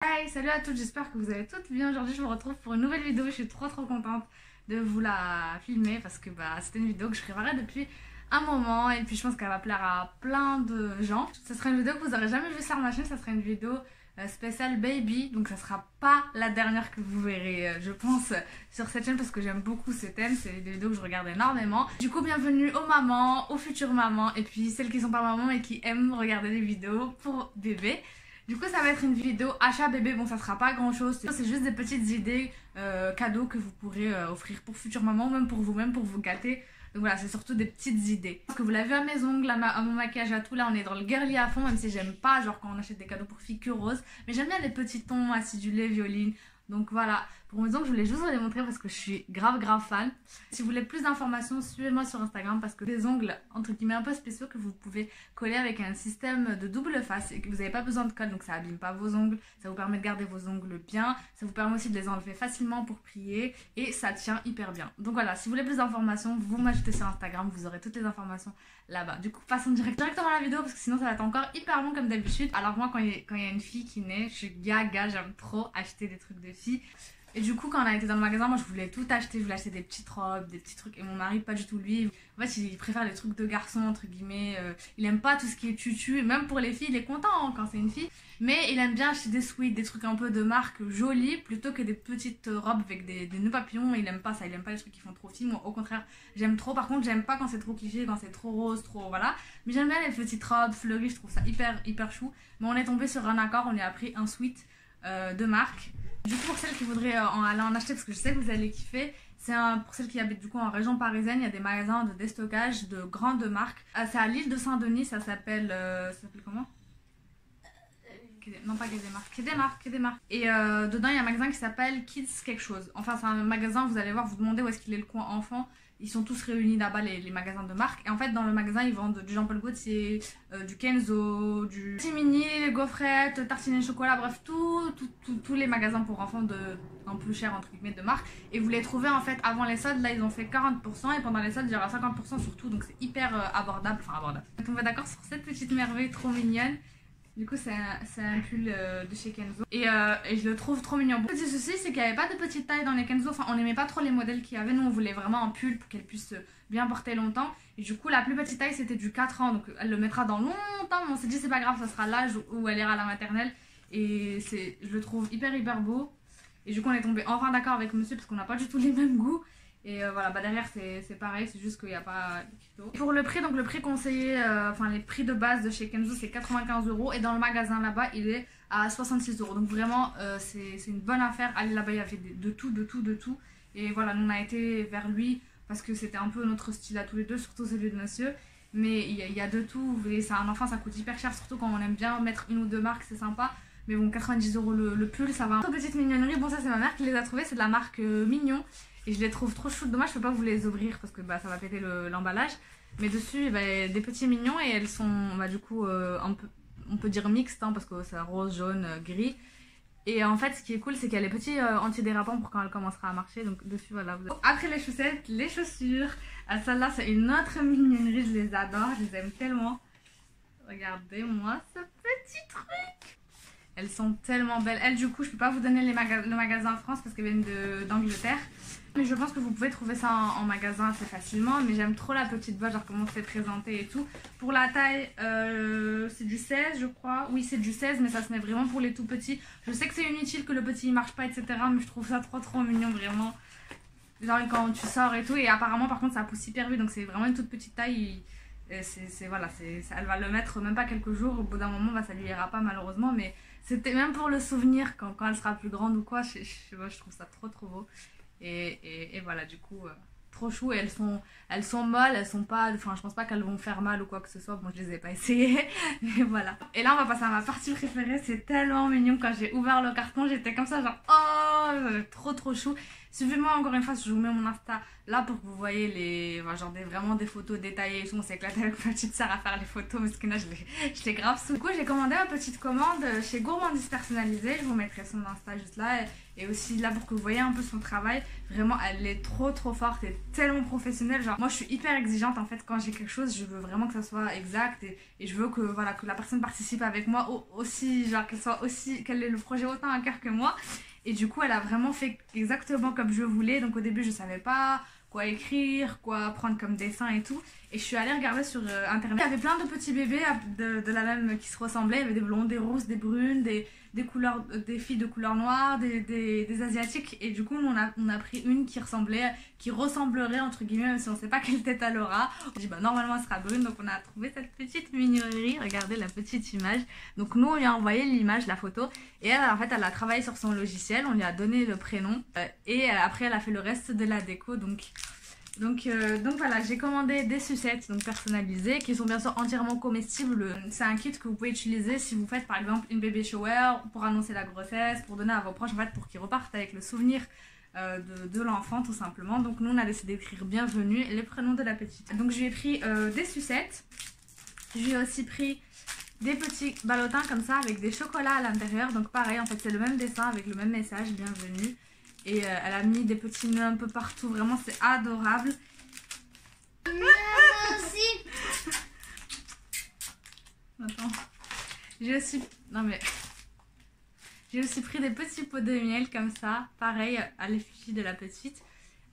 Hey, salut à toutes, j'espère que vous allez toutes bien. Aujourd'hui, je vous retrouve pour une nouvelle vidéo. Je suis trop contente de vous la filmer parce que c'était une vidéo que je préparais depuis un moment et puis je pense qu'elle va plaire à plein de gens. Ce sera une vidéo que vous n'aurez jamais vue sur ma chaîne, ça sera une vidéo spéciale baby, donc ça sera pas la dernière que vous verrez, je pense, sur cette chaîne parce que j'aime beaucoup ce thème. C'est des vidéos que je regarde énormément. Du coup, bienvenue aux mamans, aux futures mamans et puis celles qui sont pas mamans et qui aiment regarder des vidéos pour bébé. Du coup, ça va être une vidéo achat bébé. Bon, ça sera pas grand chose. C'est juste des petites idées cadeaux que vous pourrez offrir pour future maman, ou même pour vous-même, pour vous gâter. Donc voilà, c'est surtout des petites idées. Parce que vous l'avez vu à mes ongles, à mon maquillage, à tout. Là, on est dans le girly à fond, même si j'aime pas, genre quand on achète des cadeaux pour filles que rose. Mais j'aime bien les petits tons acidulés, violines. Donc voilà, pour mes ongles, je voulais juste vous les montrer parce que je suis grave fan. Si vous voulez plus d'informations, suivez-moi sur Instagram parce que des ongles entre guillemets un peu spéciaux que vous pouvez coller avec un système de double face et que vous n'avez pas besoin de colle, donc ça abîme pas vos ongles, ça vous permet de garder vos ongles bien, ça vous permet aussi de les enlever facilement pour prier et ça tient hyper bien. Donc voilà, si vous voulez plus d'informations, vous m'ajoutez sur Instagram, vous aurez toutes les informations là-bas. Du coup, passons directement à la vidéo parce que sinon ça va être encore hyper long comme d'habitude. Alors moi, quand il y a une fille qui naît, je suis gaga, j'aime trop acheter des trucs de filles. Et du coup, quand on a été dans le magasin, moi je voulais tout acheter. Je voulais acheter des petites robes, des petits trucs. Et mon mari, pas du tout lui. En fait, il préfère les trucs de garçon, entre guillemets. Il aime pas tout ce qui est tutu. Même pour les filles, il est content hein, quand c'est une fille. Mais il aime bien acheter des sweats, des trucs un peu de marque jolis, plutôt que des petites robes avec des nœuds papillons. Il aime pas ça. Il aime pas les trucs qui font trop filles. Moi, au contraire, j'aime trop. Par contre, j'aime pas quand c'est trop cliché, quand c'est trop rose, trop. Voilà. Mais j'aime bien les petites robes fleuries. Je trouve ça hyper chou. Mais on est tombé sur un accord. On lui a pris un sweat de marque. Du coup, pour celles qui voudraient aller en acheter, parce que je sais que vous allez kiffer, pour celles qui habitent du coup en région parisienne, il y a des magasins de déstockage de grandes marques. C'est à l'île de Saint-Denis, ça s'appelle comment? Non, pas Quai des Marques. Et dedans, il y a un magasin qui s'appelle Kids quelque chose. Enfin, c'est un magasin, vous allez voir, vous demandez où est-ce qu'il est le coin enfant. Ils sont tous réunis là-bas, les magasins de marque. Et en fait, dans le magasin, ils vendent du Jean-Paul Gaultier, du Kenzo, du Timini, les gaufrettes, tartines et chocolat, bref, tous les magasins pour enfants un peu cher, entre guillemets, de marque. Et vous les trouvez en fait avant les soldes. Là, ils ont fait 40% et pendant les soldes, il y aura 50% sur tout. Donc, c'est hyper abordable. Enfin, abordable. On va d'accord sur cette petite merveille trop mignonne. Du coup, c'est un pull de chez Kenzo. Et je le trouve trop mignon. Le petit souci, c'est qu'il n'y avait pas de petite taille dans les Kenzo. Enfin, on n'aimait pas trop les modèles qu'il y avait. Nous, on voulait vraiment un pull pour qu'elle puisse bien porter longtemps. Et du coup, la plus petite taille, c'était du 4 ans. Donc, elle le mettra dans longtemps. Mais on s'est dit, c'est pas grave, ça sera l'âge où elle ira à la maternelle. Et je le trouve hyper beau. Et du coup, on est tombé enfin d'accord avec monsieur parce qu'on n'a pas du tout les mêmes goûts. Et voilà, derrière c'est pareil, c'est juste qu'il n'y a pas de kito. Pour le prix, donc le prix conseillé, enfin les prix de base de chez Kenzo c'est 95 € et dans le magasin là-bas il est à 66 €. Donc vraiment c'est une bonne affaire. Allez là-bas il y avait de tout. Et voilà, nous on a été vers lui parce que c'était un peu notre style à tous les deux, surtout celui de monsieur. Mais il y a de tout, et c'est un enfant, ça coûte hyper cher, surtout quand on aime bien mettre une ou deux marques, c'est sympa. Mais bon, 90 € le pull, ça va. Petite mignonnerie, bon ça c'est ma mère qui les a trouvés, c'est de la marque Mignon. Et je les trouve trop chouettes. Dommage, je peux pas vous les ouvrir parce que ça va péter l'emballage. Mais dessus, il y a des petits mignons et elles sont du coup un peu, on peut dire mixtes hein, parce que c'est rose, jaune, gris. Et en fait, ce qui est cool, c'est qu'il y a les petits antidérapants pour quand elle commencera à marcher. Donc dessus, voilà. Après les chaussettes, les chaussures. Celle-là, c'est une autre mignonnerie. Je les adore, je les aime tellement. Regardez-moi ce petit truc. Elles sont tellement belles. Elles, du coup, je peux pas vous donner le magasin en France parce qu'elles viennent d'Angleterre. Mais je pense que vous pouvez trouver ça en magasin assez facilement. Mais j'aime trop la petite boîte, genre comment c'est présenté et tout. Pour la taille, c'est du 16 je crois. Oui, c'est du 16 mais ça se met vraiment pour les tout petits. Je sais que c'est inutile que le petit il marche pas, etc. Mais je trouve ça trop mignon, vraiment. Genre quand tu sors et tout. Et apparemment, par contre, ça pousse hyper vite. Donc c'est vraiment une toute petite taille. Voilà, elle va le mettre même pas quelques jours. Au bout d'un moment, ça lui ira pas malheureusement. Mais c'était même pour le souvenir quand elle sera plus grande ou quoi. Je trouve ça trop beau. Et voilà, du coup, trop chou. Et elles sont molles, elles sont pas. Enfin, je pense pas qu'elles vont faire mal ou quoi que ce soit. Bon, je les ai pas essayées. Mais voilà. Et là, on va passer à ma partie préférée. C'est tellement mignon. Quand j'ai ouvert le carton, j'étais comme ça, genre, oh, trop chou. Suivez-moi encore une fois, je vous mets mon Insta là pour que vous voyez les, enfin, genre vraiment des photos détaillées et tout. On s'est éclaté avec ma petite sœur à faire les photos parce que là je l'ai grave sous. Du coup j'ai commandé ma petite commande chez Gourmandise Personnalisée. Je vous mettrai son Insta juste là et aussi là pour que vous voyez un peu son travail. Vraiment elle est trop forte et tellement professionnelle. Genre moi je suis hyper exigeante en fait quand j'ai quelque chose, je veux vraiment que ça soit exact et je veux que voilà que la personne participe avec moi aussi, genre qu'elle ait le projet autant à cœur que moi. Et du coup elle a vraiment fait exactement comme je voulais. Donc au début je savais pas quoi écrire, quoi prendre comme dessin et tout. Et je suis allée regarder sur internet. Il y avait plein de petits bébés de la même qui se ressemblaient. Il y avait des blondes, des roses, des brunes, des couleurs, des filles de couleur noire, des asiatiques. Et du coup on a pris une qui ressemblerait entre guillemets, même si on sait pas quelle tête elle aura. On dit bah normalement elle sera brune. Donc on a trouvé cette petite mignonnerie. Regardez la petite image. Donc nous on lui a envoyé l'image, la photo. Et elle en fait elle a travaillé sur son logiciel. On lui a donné le prénom. Et après elle a fait le reste de la déco. Donc voilà, j'ai commandé des sucettes donc personnalisées qui sont bien sûr entièrement comestibles. C'est un kit que vous pouvez utiliser si vous faites par exemple une baby shower pour annoncer la grossesse, pour donner à vos proches en fait pour qu'ils repartent avec le souvenir de l'enfant tout simplement. Donc nous on a décidé d'écrire bienvenue et les prénoms de la petite. Donc je lui ai pris des sucettes, je lui ai aussi pris des petits ballotins comme ça avec des chocolats à l'intérieur. Donc pareil en fait c'est le même dessin avec le même message bienvenue. Et elle a mis des petits nœuds un peu partout, vraiment c'est adorable. Merci. Attends. J'ai aussi pris des petits pots de miel comme ça, pareil à l'effigie de la petite.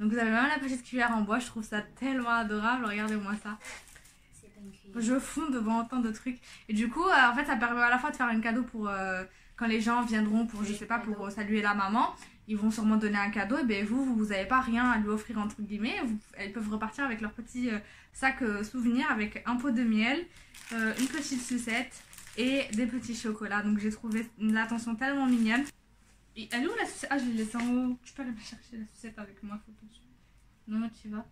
Donc vous avez même la petite cuillère en bois, je trouve ça tellement adorable, regardez-moi ça. Je fonds devant autant de trucs. Et du coup en fait ça permet à la fois de faire un cadeau pour quand les gens viendront pour je sais pas pour saluer la maman. Ils vont sûrement donner un cadeau et bien vous n'avez pas rien à lui offrir entre guillemets. Elles peuvent repartir avec leur petit sac souvenir avec un pot de miel, une petite sucette et des petits chocolats. Donc j'ai trouvé l'attention tellement mignonne. Et elle est où la sucette? Ah je l'ai laissée en haut. Tu peux aller chercher la sucette avec ma photo dessus. Non tu vas.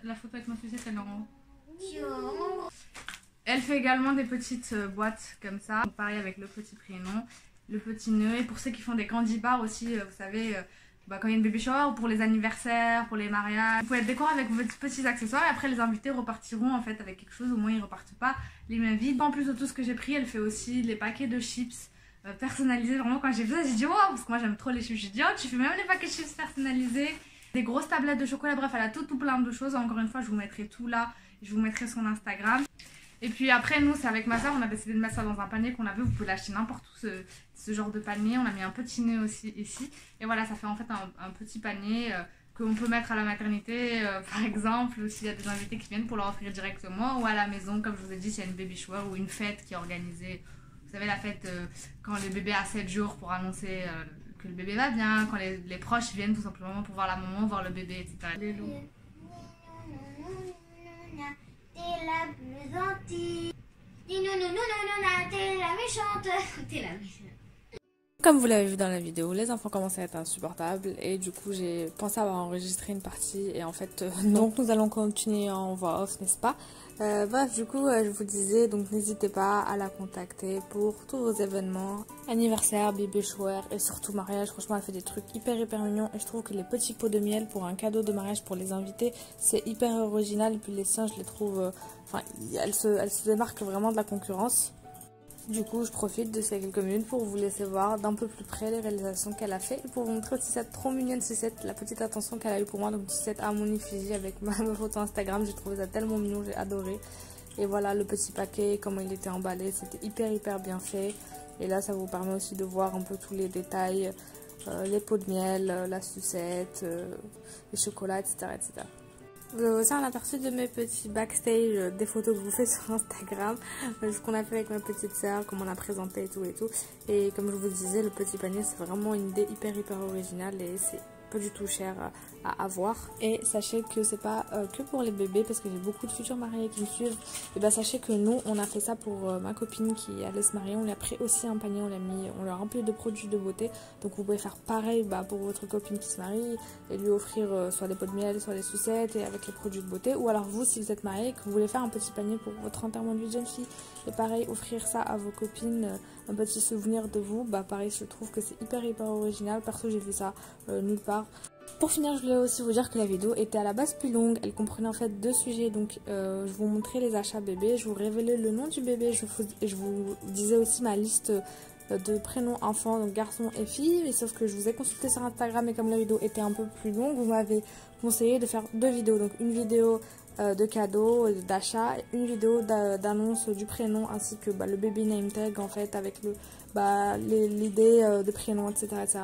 La photo avec ma sucette elle est en haut. Elle fait également des petites boîtes comme ça. Donc, pareil avec le petit prénom. Le petit nœud, et pour ceux qui font des candy bars aussi, vous savez, quand il y a une baby shower, ou pour les anniversaires, pour les mariages, vous pouvez le décorer avec vos petits accessoires et après les invités repartiront en fait avec quelque chose, au moins ils repartent pas les mains vides. En plus de tout ce que j'ai pris, elle fait aussi les paquets de chips personnalisés. Vraiment quand j'ai vu ça, j'ai dit wow, parce que moi j'aime trop les chips, j'ai dit oh tu fais même les paquets de chips personnalisés, des grosses tablettes de chocolat, bref elle a tout plein de choses. Encore une fois je vous mettrai tout là, je vous mettrai son Instagram. Et puis après nous c'est avec ma soeur, on a décidé de mettre ça dans un panier qu'on avait, vous pouvez l'acheter n'importe où ce genre de panier. On a mis un petit nœud aussi ici et voilà ça fait en fait un petit panier qu'on peut mettre à la maternité par exemple, ou s'il y a des invités qui viennent pour leur offrir directement, ou à la maison comme je vous ai dit s'il y a une baby shower ou une fête qui est organisée. Vous savez la fête quand le bébé a 7 jours pour annoncer que le bébé va bien, quand les proches viennent tout simplement pour voir la maman, voir le bébé etc. Les loups. T'es la plus gentille. Dis non, non, non, non, non, t'es la méchante. T'es la méchante. Comme vous l'avez vu dans la vidéo, les enfants commençaient à être insupportables et du coup j'ai pensé avoir enregistré une partie et en fait non. Donc nous allons continuer en voix off, n'est-ce pas? Bref, du coup je vous disais, donc n'hésitez pas à la contacter pour tous vos événements, anniversaire, baby shower et surtout mariage. Franchement elle fait des trucs hyper mignons et je trouve que les petits pots de miel pour un cadeau de mariage pour les invités c'est hyper original. Et puis les siens je les trouve, elle se démarque vraiment de la concurrence. Du coup, je profite de ces quelques minutes pour vous laisser voir d'un peu plus près les réalisations qu'elle a fait et pour vous montrer aussi cette trop mignonne sucette, la petite attention qu'elle a eu pour moi. Donc, une sucette à mon effigie avec ma photo Instagram. J'ai trouvé ça tellement mignon, j'ai adoré. Et voilà le petit paquet, comment il était emballé, c'était hyper bien fait. Et là, ça vous permet aussi de voir un peu tous les détails, les pots de miel, la sucette, les chocolats, etc. Vous avez aussi un aperçu de mes petits backstage, des photos que je vous fais sur Instagram, ce qu'on a fait avec ma petite soeur, comment on a présenté et tout. Et comme je vous disais, le petit panier c'est vraiment une idée hyper originale et c'est pas du tout cher à avoir. Et sachez que c'est pas que pour les bébés, parce que j'ai beaucoup de futurs mariés qui me suivent. Et bah sachez que nous on a fait ça pour ma copine qui allait se marier. On lui a pris aussi un panier, on lui a rempli de produits de beauté. Donc vous pouvez faire pareil pour votre copine qui se marie et lui offrir soit des pots de miel, soit des sucettes et avec les produits de beauté. Ou alors vous, si vous êtes marié et que vous voulez faire un petit panier pour votre enterrement de vie de jeune fille, et pareil offrir ça à vos copines, un petit souvenir de vous, pareil je trouve que c'est hyper original. Perso j'ai vu ça nulle part. Pour finir, je voulais aussi vous dire que la vidéo était à la base plus longue. Elle comprenait en fait 2 sujets. Donc je vous montrais les achats bébés, je vous révélais le nom du bébé, je vous disais aussi ma liste de prénoms enfants, donc garçons et filles. Mais sauf que je vous ai consulté sur Instagram et comme la vidéo était un peu plus longue, vous m'avez conseillé de faire 2 vidéos. Donc une vidéo de cadeaux, d'achat, une vidéo d'annonce du prénom ainsi que le baby name tag en fait avec l'idée de prénom, etc., etc.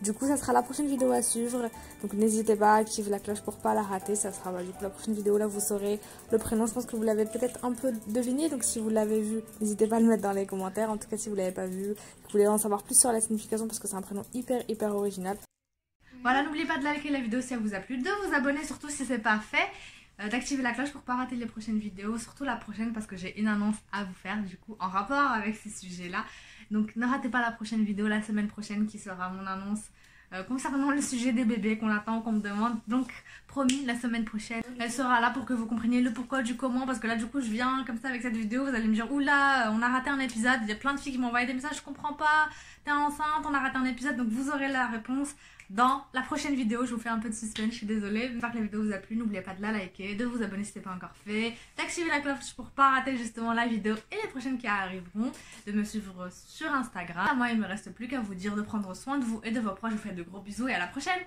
Du coup ça sera la prochaine vidéo à suivre, donc n'hésitez pas à activer la cloche pour pas la rater. Ça sera du coup la prochaine vidéo, là vous saurez le prénom. Je pense que vous l'avez peut-être un peu deviné, donc si vous l'avez vu n'hésitez pas à le mettre dans les commentaires. En tout cas si vous l'avez pas vu, vous voulez en savoir plus sur la signification parce que c'est un prénom hyper original. Voilà, n'oubliez pas de liker la vidéo si elle vous a plu, de vous abonner surtout si c'est pas fait, d'activer la cloche pour pas rater les prochaines vidéos, surtout la prochaine parce que j'ai une annonce à vous faire du coup en rapport avec ces sujets là. Donc ne ratez pas la prochaine vidéo la semaine prochaine qui sera mon annonce concernant le sujet des bébés qu'on attend, qu'on me demande. Donc promis, la semaine prochaine elle sera là pour que vous compreniez le pourquoi du comment, parce que là du coup je viens comme ça avec cette vidéo, vous allez me dire oula on a raté un épisode, il y a plein de filles qui m'ont envoyé des messages, je comprends pas, t'es enceinte, on a raté un épisode. Donc vous aurez la réponse dans la prochaine vidéo. Je vous fais un peu de suspense, je suis désolée. J'espère que la vidéo vous a plu, n'oubliez pas de la liker, de vous abonner si ce n'est pas encore fait, d'activer la cloche pour pas rater justement la vidéo et les prochaines qui arriveront, de me suivre sur Instagram. Moi il me reste plus qu'à vous dire de prendre soin de vous et de vos proches. Je vous fais de gros bisous et à la prochaine.